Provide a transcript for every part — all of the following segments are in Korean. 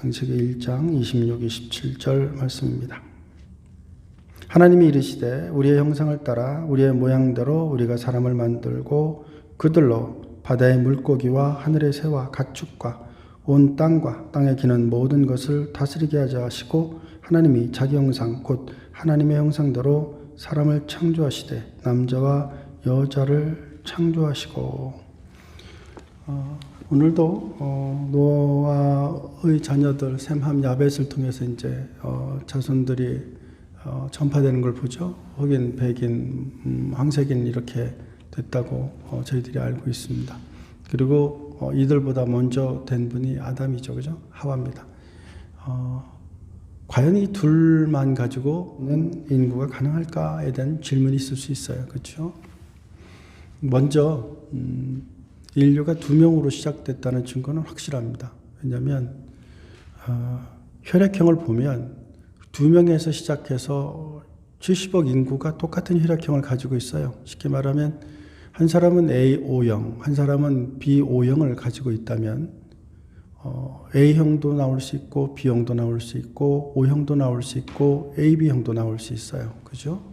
창세기 1장 26, 27절 말씀입니다. 하나님이 이르시되 우리의 형상을 따라 우리의 모양대로 우리가 사람을 만들고 그들로 바다의 물고기와 하늘의 새와 가축과 온 땅과 땅에 기는 모든 것을 다스리게 하자 하시고 하나님이 자기 형상 곧 하나님의 형상대로 사람을 창조하시되 남자와 여자를 창조하시고. 오늘도 노아의 자녀들 셈, 함, 야벳을 통해서 이제 자손들이 전파되는 걸 보죠. 흑인, 백인, 황색인 이렇게 됐다고 저희들이 알고 있습니다. 그리고 이들보다 먼저 된 분이 아담이죠, 그죠? 하와입니다. 과연 이 둘만 가지고는 인구가 가능할까에 대한 질문이 있을 수 있어요, 그렇죠? 먼저 인류가 2명으로 시작됐다는 증거는 확실합니다. 왜냐하면 혈액형을 보면 2명에서 시작해서 70억 인구가 똑같은 혈액형을 가지고 있어요. 쉽게 말하면 한 사람은 A-O형, 한 사람은 B-O형을 가지고 있다면 A형도 나올 수 있고 B형도 나올 수 있고 O형도 나올 수 있고 AB형도 나올 수 있어요. 그죠?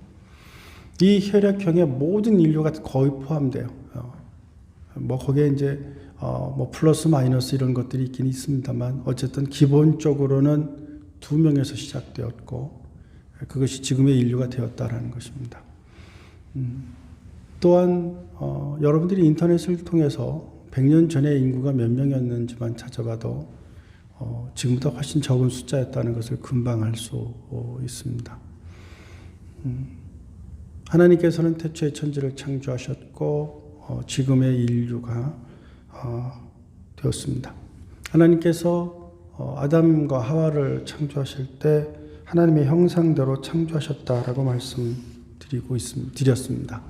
이 혈액형에 모든 인류가 거의 포함돼요. 거기에 이제 플러스 마이너스 이런 것들이 있긴 있습니다만 어쨌든 기본적으로는 2명에서 시작되었고 그것이 지금의 인류가 되었다라는 것입니다. 또한 여러분들이 인터넷을 통해서 100년 전에 인구가 몇 명이었는지만 찾아봐도 지금보다 훨씬 적은 숫자였다는 것을 금방 알 수 있습니다. 하나님께서는 태초에 천지를 창조하셨고 지금의 인류가 되었습니다. 하나님께서 아담과 하와를 창조하실 때 하나님의 형상대로 창조하셨다라고 말씀드렸습니다.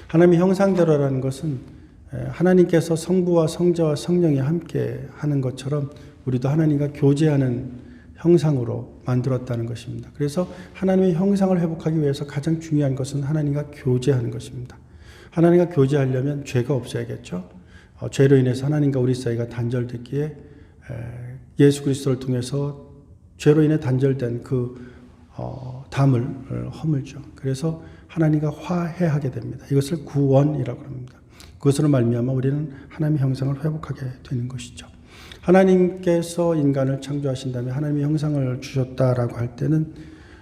하나님의 형상대로라는 것은 하나님께서 성부와 성자와 성령이 함께 하는 것처럼 우리도 하나님과 교제하는 형상으로 만들었다는 것입니다. 그래서 하나님의 형상을 회복하기 위해서 가장 중요한 것은 하나님과 교제하는 것입니다. 하나님과 교제하려면 죄가 없어야겠죠. 죄로 인해서 하나님과 우리 사이가 단절됐기에 예수 그리스도를 통해서 죄로 인해 단절된 그 담을 허물죠. 그래서 하나님과 화해하게 됩니다. 이것을 구원이라고 합니다. 그것으로 말미암아 우리는 하나님의 형상을 회복하게 되는 것이죠. 하나님께서 인간을 창조하신 다음에 하나님의 형상을 주셨다라고 할 때는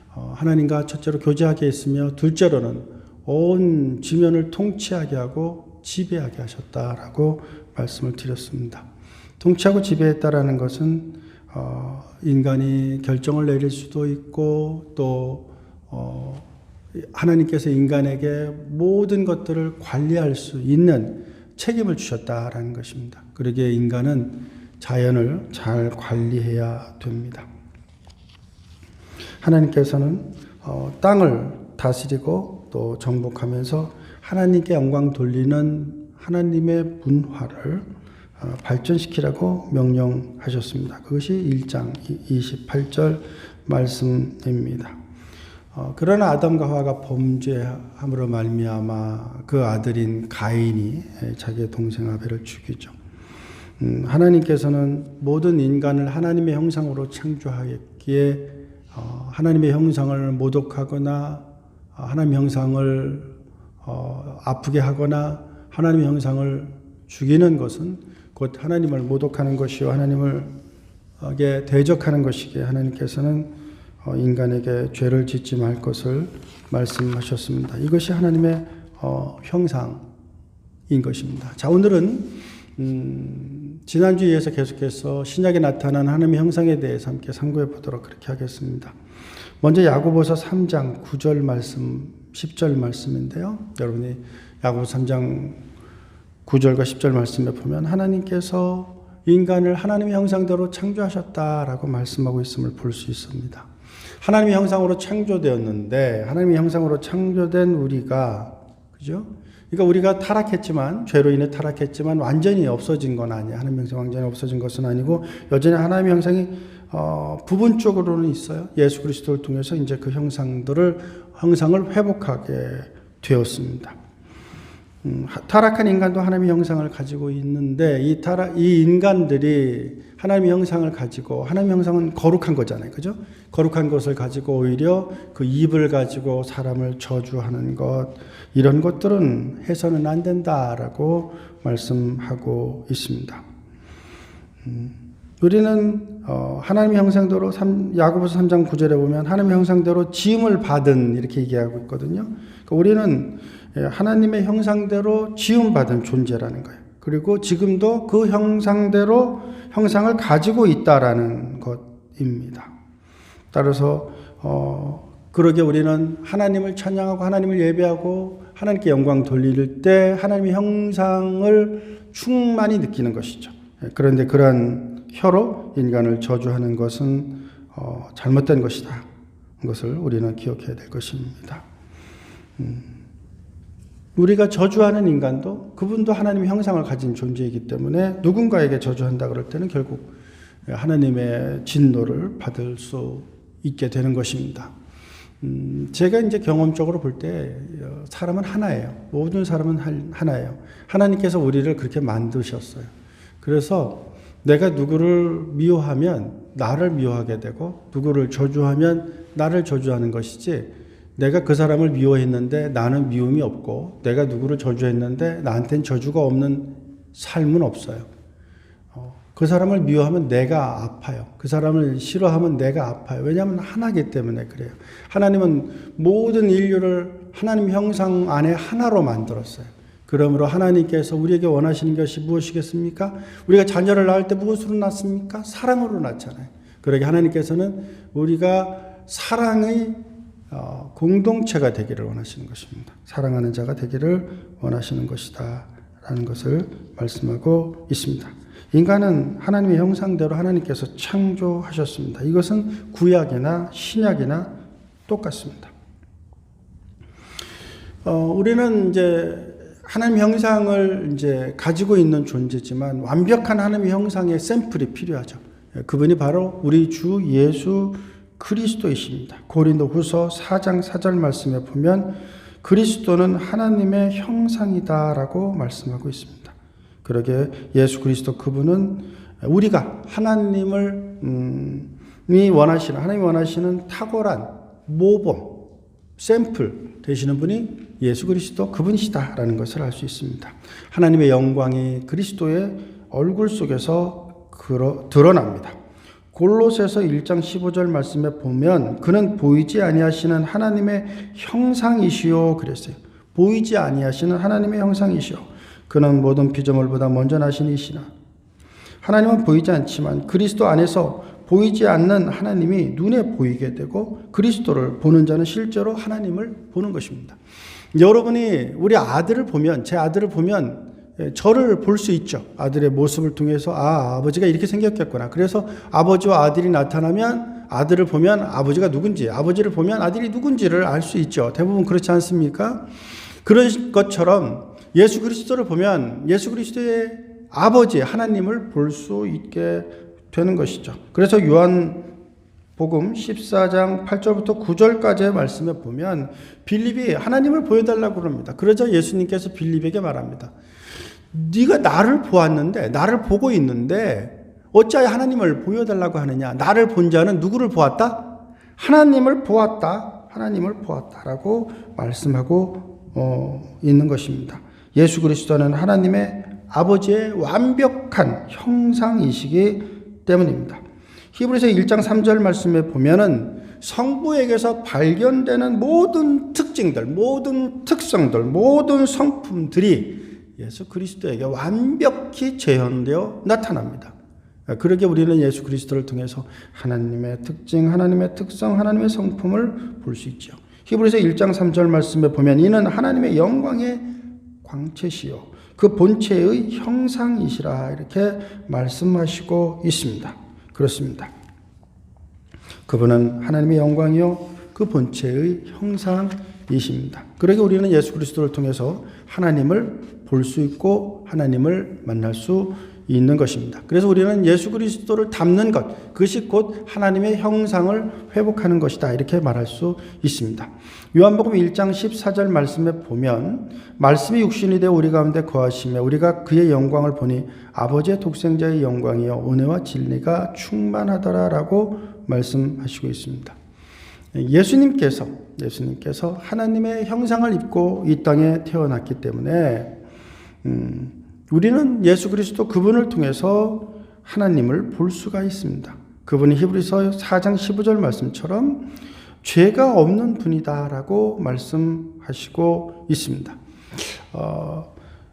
하나님과 첫째로 교제하게 했으며 둘째로는 온 지면을 통치하게 하고 지배하게 하셨다라고 말씀을 드렸습니다. 통치하고 지배했다라는 것은 인간이 결정을 내릴 수도 있고 또 하나님께서 인간에게 모든 것들을 관리할 수 있는 책임을 주셨다라는 것입니다. 그러기에 인간은 자연을 잘 관리해야 됩니다. 하나님께서는 땅을 다스리고 또 정복하면서 하나님께 영광 돌리는 하나님의 문화를 발전시키라고 명령하셨습니다. 그것이 1장 28절 말씀입니다. 그러나 아담과 하와가 범죄함으로 말미암아 그 아들인 가인이 자기의 동생 아벨을 죽이죠. 하나님께서는 모든 인간을 하나님의 형상으로 창조하였기에 하나님의 형상을 모독하거나 하나님의 형상을 아프게 하거나 하나님의 형상을 죽이는 것은 곧 하나님을 모독하는 것이요 하나님에게 대적하는 것이기에 하나님께서는 인간에게 죄를 짓지 말 것을 말씀하셨습니다. 이것이 하나님의 형상인 것입니다. 자, 오늘은 지난주에 이어서 계속해서 신약에 나타난 하나님의 형상에 대해서 함께 상고해 보도록 그렇게 하겠습니다. 먼저 야고보서 3장 9절 말씀, 10절 말씀인데요. 여러분이 야고보서 3장 9절과 10절 말씀에 보면 하나님께서 인간을 하나님의 형상대로 창조하셨다라고 말씀하고 있음을 볼 수 있습니다. 하나님의 형상으로 창조되었는데 하나님의 형상으로 창조된 우리가, 그죠? 그러니까 우리가 타락했지만, 죄로 인해 타락했지만 완전히 없어진 건 아니에요. 하나님의 형상이 완전히 없어진 것은 아니고 여전히 하나님의 형상이 부분적으로는 있어요. 예수 그리스도를 통해서 이제 그 형상을 회복하게 되었습니다. 타락한 인간도 하나님의 형상을 가지고 있는데 이 인간들이 하나님의 형상을 가지고, 하나님의 형상은 거룩한 거잖아요. 그죠? 거룩한 것을 가지고 오히려 그 입을 가지고 사람을 저주하는 것, 이런 것들은 해서는 안 된다라고 말씀하고 있습니다. 우리는 하나님의 형상대로 야고보서 3장 9절에 보면 하나님의 형상대로 지음을 받은 이렇게 얘기하고 있거든요. 그러니까 우리는 하나님의 형상대로 지음받은 존재라는 거예요. 그리고 지금도 그 형상대로 형상을 가지고 있다라는 것입니다. 따라서 그러게 우리는 하나님을 찬양하고 하나님을 예배하고 하나님께 영광 돌릴 때 하나님의 형상을 충만히 느끼는 것이죠. 그런데 그러한 혀로 인간을 저주하는 것은 잘못된 것이다. 그것을 우리는 기억해야 될 것입니다. 우리가 저주하는 인간도 그분도 하나님의 형상을 가진 존재이기 때문에 누군가에게 저주한다 그럴 때는 결국 하나님의 진노를 받을 수 있게 되는 것입니다. 제가 이제 경험적으로 볼 때 사람은 하나예요. 모든 사람은 하나예요. 하나님께서 우리를 그렇게 만드셨어요. 그래서 내가 누구를 미워하면 나를 미워하게 되고 누구를 저주하면 나를 저주하는 것이지, 내가 그 사람을 미워했는데 나는 미움이 없고 내가 누구를 저주했는데 나한테는 저주가 없는 삶은 없어요. 그 사람을 미워하면 내가 아파요. 그 사람을 싫어하면 내가 아파요. 왜냐하면 하나이기 때문에 그래요. 하나님은 모든 인류를 하나님 형상 안에 하나로 만들었어요. 그러므로 하나님께서 우리에게 원하시는 것이 무엇이겠습니까? 우리가 자녀를 낳을 때 무엇으로 낳습니까? 사랑으로 낳잖아요. 그러게 하나님께서는 우리가 사랑의 공동체가 되기를 원하시는 것입니다. 사랑하는 자가 되기를 원하시는 것이다 라는 것을 말씀하고 있습니다. 인간은 하나님의 형상대로 하나님께서 창조하셨습니다. 이것은 구약이나 신약이나 똑같습니다. 우리는 이제 하나님 형상을 이제 가지고 있는 존재지만 완벽한 하나님의 형상의 샘플이 필요하죠. 그분이 바로 우리 주 예수 그리스도이십니다. 고린도후서 4장 4절 말씀에 보면 그리스도는 하나님의 형상이다라고 말씀하고 있습니다. 그러게 예수 그리스도 그분은 우리가 하나님이 원하시는 탁월한 모범, 샘플 되시는 분이 예수 그리스도 그분이시다라는 것을 알 수 있습니다. 하나님의 영광이 그리스도의 얼굴 속에서 드러납니다. 골로새서 1장 15절 말씀에 보면 그는 보이지 아니하시는 하나님의 형상이시요 그랬어요. 보이지 아니하시는 하나님의 형상이시요. 그는 모든 피조물보다 먼저 나신 이시나. 하나님은 보이지 않지만 그리스도 안에서 보이지 않는 하나님이 눈에 보이게 되고 그리스도를 보는 자는 실제로 하나님을 보는 것입니다. 여러분이 우리 아들을 보면, 제 아들을 보면 저를 볼 수 있죠. 아들의 모습을 통해서 아버지가 이렇게 생겼겠구나. 그래서 아버지와 아들이 나타나면 아들을 보면 아버지가 누군지, 아버지를 보면 아들이 누군지를 알 수 있죠. 대부분 그렇지 않습니까? 그런 것처럼 예수 그리스도를 보면 예수 그리스도의 아버지 하나님을 볼 수 있게 되는 것이죠. 그래서 요한복음 14장 8절부터 9절까지의 말씀에 보면 빌립이 하나님을 보여달라고 그럽니다. 그러자 예수님께서 빌립에게 말합니다. 네가 나를 보았는데, 나를 보고 있는데 어찌하여 하나님을 보여달라고 하느냐? 나를 본 자는 누구를 보았다? 하나님을 보았다. 하나님을 보았다라고 말씀하고 있는 것입니다. 예수 그리스도는 하나님의 아버지의 완벽한 형상이시기 때문입니다. 히브리서 1장 3절 말씀에 보면은 성부에게서 발견되는 모든 특징들, 모든 특성들, 모든 성품들이 예수 그리스도에게 완벽히 재현되어 나타납니다. 그러게 우리는 예수 그리스도를 통해서 하나님의 특징, 하나님의 특성, 하나님의 성품을 볼 수 있죠. 히브리서 1장 3절 말씀에 보면 이는 하나님의 영광의 광채시요 그 본체의 형상이시라 이렇게 말씀하시고 있습니다. 그렇습니다. 그분은 하나님의 영광이요 그 본체의 형상이십니다. 그러게 우리는 예수 그리스도를 통해서 하나님을 볼 수 있고 하나님을 만날 수 있는 것입니다. 그래서 우리는 예수 그리스도를 닮는 것, 그것이 곧 하나님의 형상을 회복하는 것이다, 이렇게 말할 수 있습니다. 요한복음 1장 14절 말씀에 보면 말씀이 육신이 되어 우리 가운데 거하시며 우리가 그의 영광을 보니 아버지의 독생자의 영광이요 은혜와 진리가 충만하더라라고 말씀하시고 있습니다. 예수님께서 하나님의 형상을 입고 이 땅에 태어났기 때문에 우리는 예수 그리스도 그분을 통해서 하나님을 볼 수가 있습니다. 그분이 히브리서 4장 15절 말씀처럼 죄가 없는 분이다라고 말씀하시고 있습니다.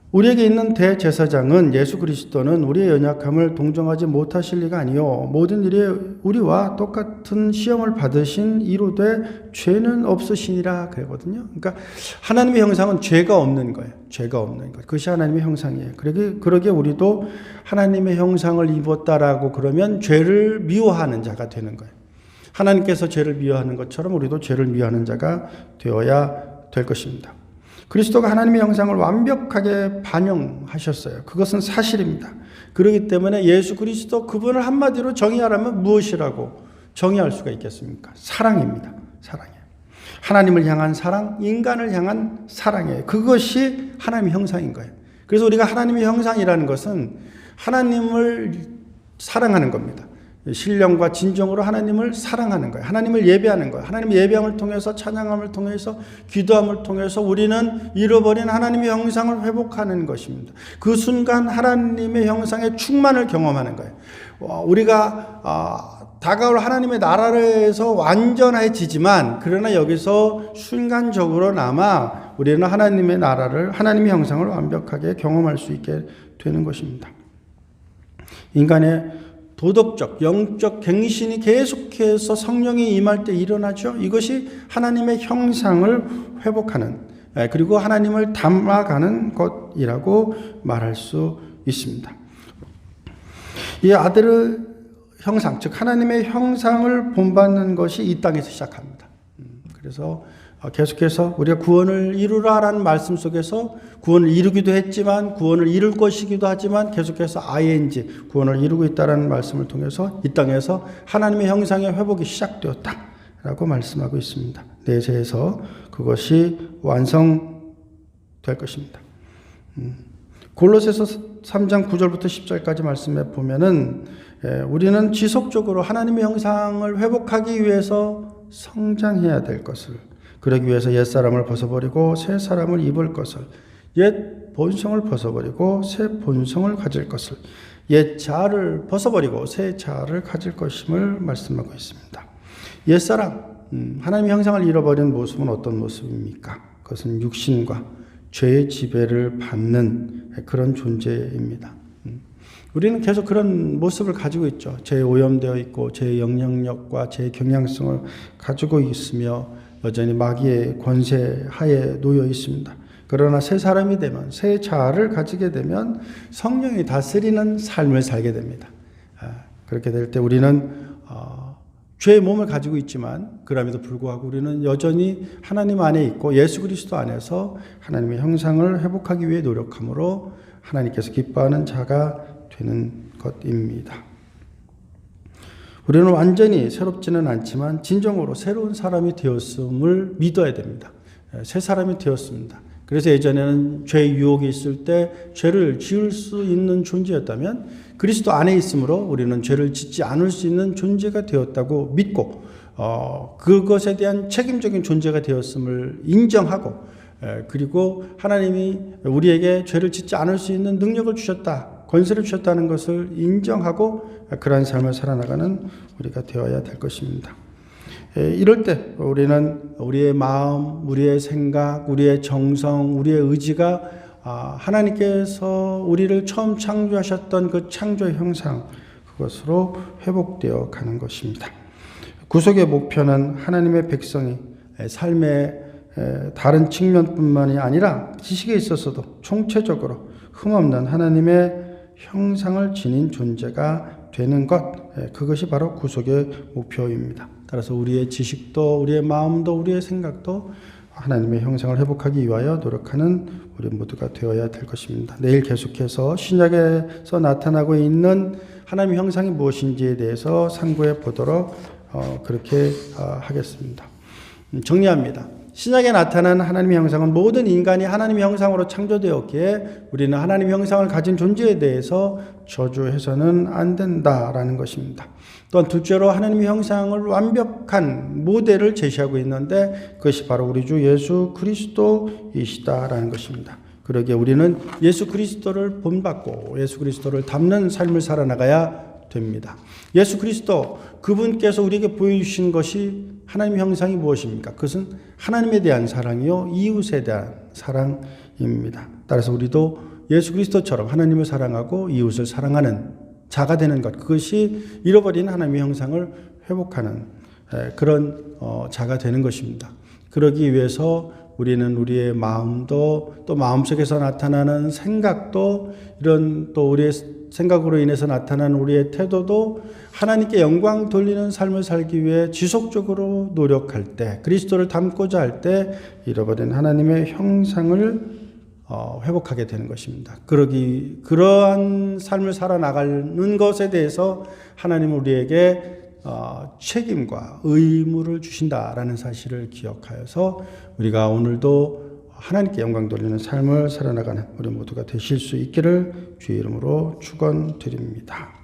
우리에게 있는 대제사장은 예수 그리스도는 우리의 연약함을 동정하지 못하실 리가 아니요 모든 일에 우리와 똑같은 시험을 받으신 이로되 죄는 없으시니라 그러거든요. 그러니까 하나님의 형상은 죄가 없는 거예요. 죄가 없는 것. 그것이 하나님의 형상이에요. 그러게 우리도 하나님의 형상을 입었다라고 그러면 죄를 미워하는 자가 되는 거예요. 하나님께서 죄를 미워하는 것처럼 우리도 죄를 미워하는 자가 되어야 될 것입니다. 그리스도가 하나님의 형상을 완벽하게 반영하셨어요. 그것은 사실입니다. 그렇기 때문에 예수 그리스도 그분을 한마디로 정의하라면 무엇이라고 정의할 수가 있겠습니까? 사랑입니다. 사랑이에요. 하나님을 향한 사랑, 인간을 향한 사랑이에요. 그것이 하나님의 형상인 거예요. 그래서 우리가 하나님의 형상이라는 것은 하나님을 사랑하는 겁니다. 신령과 진정으로 하나님을 사랑하는 거예요. 하나님을 예배하는 거예요. 하나님의 예배함을 통해서, 찬양함을 통해서, 기도함을 통해서 우리는 잃어버린 하나님의 형상을 회복하는 것입니다. 그 순간 하나님의 형상의 충만을 경험하는 거예요. 우리가 다가올 하나님의 나라에서 완전해지지만 그러나 여기서 순간적으로나마 우리는 하나님의 나라를, 하나님의 형상을 완벽하게 경험할 수 있게 되는 것입니다. 인간의 도덕적, 영적 갱신이 계속해서 성령이 임할 때 일어나죠. 이것이 하나님의 형상을 회복하는, 그리고 하나님을 닮아가는 것이라고 말할 수 있습니다. 이 아들의 형상, 즉 하나님의 형상을 본받는 것이 이 땅에서 시작합니다. 그래서 계속해서 우리가 구원을 이루라라는 말씀 속에서 구원을 이루기도 했지만 구원을 이룰 것이기도 하지만 계속해서 ing, 구원을 이루고 있다는 말씀을 통해서 이 땅에서 하나님의 형상의 회복이 시작되었다라고 말씀하고 있습니다. 내세에서 그것이 완성될 것입니다. 골로새서 3장 9절부터 10절까지 말씀에 보면은 우리는 지속적으로 하나님의 형상을 회복하기 위해서 성장해야 될 것을, 그러기 위해서 옛사람을 벗어버리고 새 사람을 입을 것을, 옛 본성을 벗어버리고 새 본성을 가질 것을, 옛 자아를 벗어버리고 새 자아를 가질 것임을 말씀하고 있습니다. 옛사람, 하나님의 형상을 잃어버린 모습은 어떤 모습입니까? 그것은 육신과 죄의 지배를 받는 그런 존재입니다. 우리는 계속 그런 모습을 가지고 있죠. 죄에 오염되어 있고 죄의 영향력과 죄의 경향성을 가지고 있으며 여전히 마귀의 권세 하에 놓여 있습니다. 그러나 새 사람이 되면, 새 자아를 가지게 되면 성령이 다스리는 삶을 살게 됩니다. 그렇게 될 때 우리는 죄의 몸을 가지고 있지만 그럼에도 불구하고 우리는 여전히 하나님 안에 있고 예수 그리스도 안에서 하나님의 형상을 회복하기 위해 노력함으로 하나님께서 기뻐하는 자가 되는 것입니다. 우리는 완전히 새롭지는 않지만 진정으로 새로운 사람이 되었음을 믿어야 됩니다. 새 사람이 되었습니다. 그래서 예전에는 죄의 유혹이 있을 때 죄를 지을 수 있는 존재였다면 그리스도 안에 있으므로 우리는 죄를 짓지 않을 수 있는 존재가 되었다고 믿고 그것에 대한 책임적인 존재가 되었음을 인정하고 그리고 하나님이 우리에게 죄를 짓지 않을 수 있는 능력을 주셨다, 권세를 주셨다는 것을 인정하고 그러한 삶을 살아나가는 우리가 되어야 될 것입니다. 이럴 때 우리는 우리의 마음, 우리의 생각, 우리의 정성, 우리의 의지가 하나님께서 우리를 처음 창조하셨던 그 창조의 형상, 그것으로 회복되어 가는 것입니다. 구속의 목표는 하나님의 백성이 삶의 다른 측면뿐만이 아니라 지식에 있어서도 총체적으로 흠없는 하나님의 형상을 지닌 존재가 되는 것, 그것이 바로 구속의 목표입니다. 따라서 우리의 지식도, 우리의 마음도, 우리의 생각도 하나님의 형상을 회복하기 위하여 노력하는 우리 모두가 되어야 될 것입니다. 내일 계속해서 신약에서 나타나고 있는 하나님의 형상이 무엇인지에 대해서 상고해 보도록 그렇게 하겠습니다. 정리합니다. 신약에 나타난 하나님의 형상은 모든 인간이 하나님의 형상으로 창조되었기에 우리는 하나님의 형상을 가진 존재에 대해서 저주해서는 안 된다라는 것입니다. 또한 둘째로 하나님의 형상을 완벽한 모델을 제시하고 있는데 그것이 바로 우리 주 예수 그리스도이시다라는 것입니다. 그러기에 우리는 예수 그리스도를 본받고 예수 그리스도를 닮는 삶을 살아나가야 됩니다. 예수 그리스도 그분께서 우리에게 보여주신 것이 하나님의 형상이 무엇입니까? 그것은 하나님에 대한 사랑이요 이웃에 대한 사랑입니다. 따라서 우리도 예수 그리스도처럼 하나님을 사랑하고 이웃을 사랑하는 자가 되는 것, 그것이 잃어버린 하나님의 형상을 회복하는 그런 자가 되는 것입니다. 그러기 위해서 우리는 우리의 마음도 또 마음속에서 나타나는 생각도 이런 또 우리의 생각으로 인해서 나타나는 우리의 태도도 하나님께 영광 돌리는 삶을 살기 위해 지속적으로 노력할 때 그리스도를 닮고자 할 때 잃어버린 하나님의 형상을 회복하게 되는 것입니다. 그러한 삶을 살아나가는 것에 대해서 하나님은 우리에게 책임과 의무를 주신다라는 사실을 기억하여서 우리가 오늘도 하나님께 영광 돌리는 삶을 살아나가는 우리 모두가 되실 수 있기를 주의 이름으로 축원드립니다.